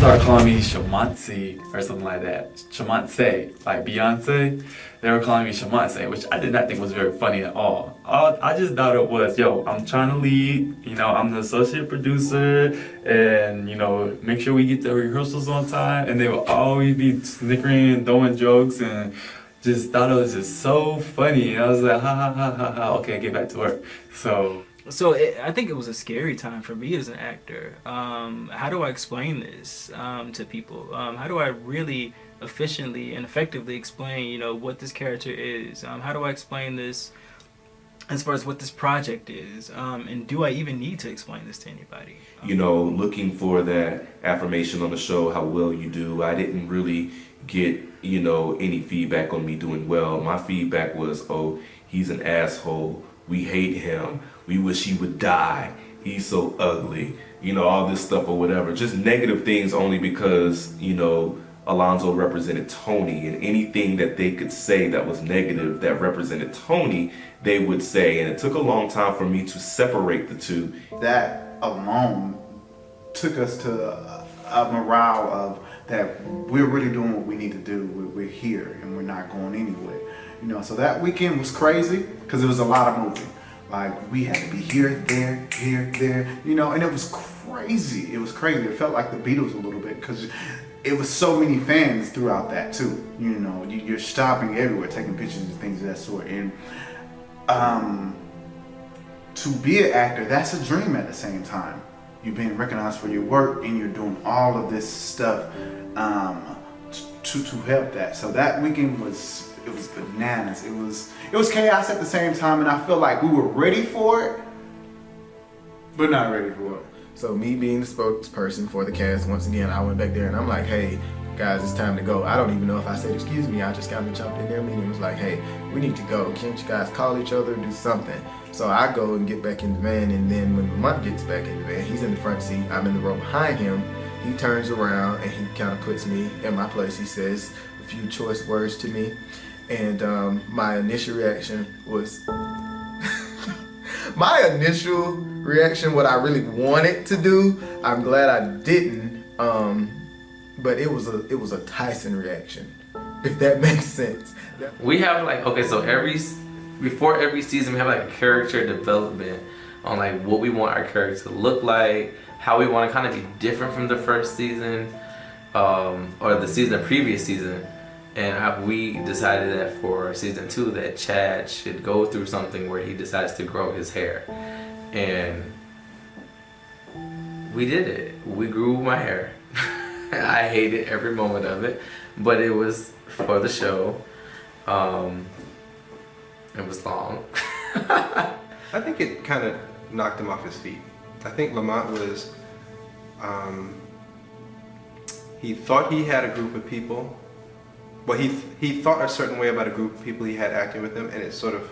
started calling me Shamansi or something like that. Shamanse, like Beyonce. They were calling me Shamanse, which I did not think was very funny at all. I just thought it was, yo, I'm trying to lead, you know, I'm the associate producer, and, you know, make sure we get the rehearsals on time. And they would always be snickering and throwing jokes, and just thought it was just so funny. And I was like, ha ha ha ha ha, okay, get back to work. I think it was a scary time for me as an actor. How do I explain this to people? How do I really efficiently and effectively explain, you know, what this character is? How do I explain this as far as what this project is? And do I even need to explain this to anybody? You know, looking for that affirmation on the show, how well you do. I didn't really get, you know, any feedback on me doing well. My feedback was, oh, he's an asshole. We hate him. We wish he would die. He's so ugly. You know, all this stuff or whatever. Just negative things only because, you know, Alonzo represented Tony, and anything that they could say that was negative that represented Tony, they would say. And it took a long time for me to separate the two. That alone took us to a morale of that we're really doing what we need to do. We're here and we're not going anywhere. You know, so that weekend was crazy because it was a lot of moving. Like, we had to be here, there, you know, and it was crazy. It was crazy. It felt like the Beatles a little bit because it was so many fans throughout that too. You know, you're stopping everywhere, taking pictures and things of that sort. And to be an actor, that's a dream at the same time. You're being recognized for your work and you're doing all of this stuff to help that. So that weekend was bananas. It was chaos at the same time, and I feel like we were ready for it, but not ready for it. So me being the spokesperson for the cast, once again, I went back there and I'm like, hey, guys, it's time to go. I don't even know if I said excuse me. I just kind of jumped in their meeting and was like, hey, we need to go. Can't you guys call each other, do something? So I go and get back in the van, and then when Lamont gets back in the van, he's in the front seat, I'm in the row behind him. He turns around and he kind of puts me in my place. He says a few choice words to me. And my initial reaction, what I really wanted to do, I'm glad I didn't, but it was a Tyson reaction, if that makes sense. We have like, okay, so before every season we have like a character development on like what we want our character to look like, how we want to kind of be different from the first season, or the previous season. And we decided that for season 2 that Chad should go through something where he decides to grow his hair. And we did it. We grew my hair. I hated every moment of it, but it was for the show. It was long. I think it kind of knocked him off his feet. I think Lamont was, he thought he had a group of people. Well, he thought a certain way about a group of people he had acting with him, and it sort of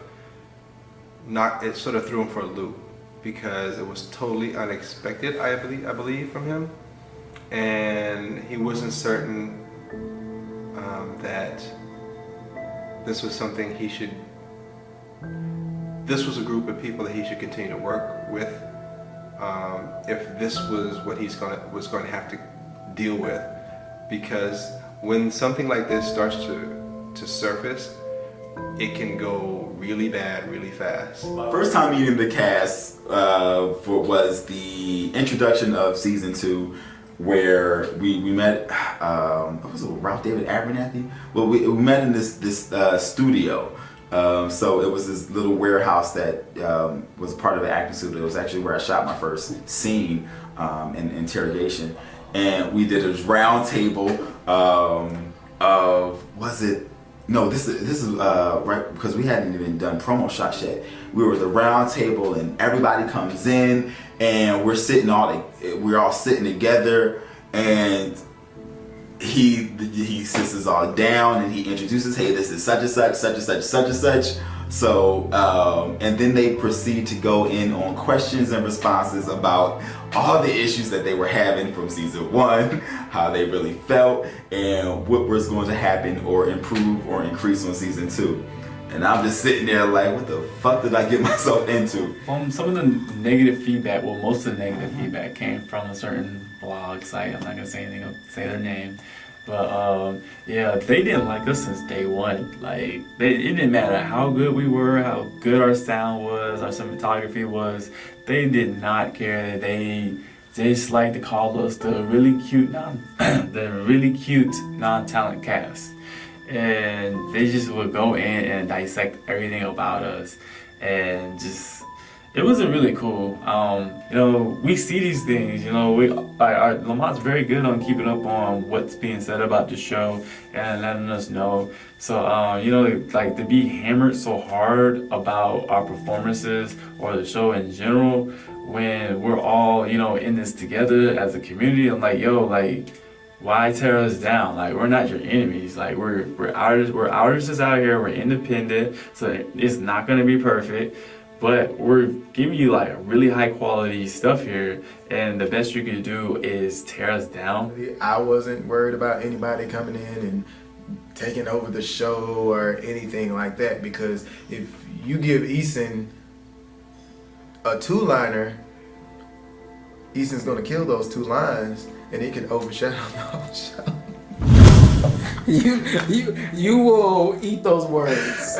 threw him for a loop because it was totally unexpected, I believe from him, and he wasn't certain that this was something this was a group of people that he should continue to work with, if this was what was going to have to deal with, because when something like this starts to surface, it can go really bad really fast. First time meeting the cast was the introduction of season 2, where we met, what was it, Ralph David Abernathy? Well, we met in this studio. So it was this little warehouse that was part of the acting studio. It was actually where I shot my first scene in interrogation. And we did a round table this is right, because we hadn't even done promo shots yet. We were at the round table and everybody comes in and we're all sitting together, and he sits us all down and he introduces, hey, this is such and such, such and such, such and such. So, and then they proceed to go in on questions and responses about all the issues that they were having from season 1, how they really felt, and what was going to happen or improve or increase on season 2. And I'm just sitting there like, what the fuck did I get myself into? Some of the negative feedback, well, most of the negative feedback came from a certain blog site. I'm not gonna say anything, say their name. But yeah, they didn't like us since day one. Like it didn't matter how good we were, how good our sound was, our cinematography was. They did not care. They just like to call us the really cute non-talent cast, and they just would go in and dissect everything about us, and just. It wasn't really cool. You know, we see these things. You know, Lamont's very good on keeping up on what's being said about the show and letting us know. So, you know, like to be hammered so hard about our performances or the show in general, when we're all, you know, in this together as a community. I'm like, yo, like, why tear us down? Like, we're not your enemies. Like, we're artists out here. We're independent, so it's not gonna be perfect. But we're giving you like really high quality stuff here, and the best you can do is tear us down. I wasn't worried about anybody coming in and taking over the show or anything like that, because if you give Eason a 2-liner, Eason's gonna kill those 2 lines, and it can overshadow the whole show. You will eat those words.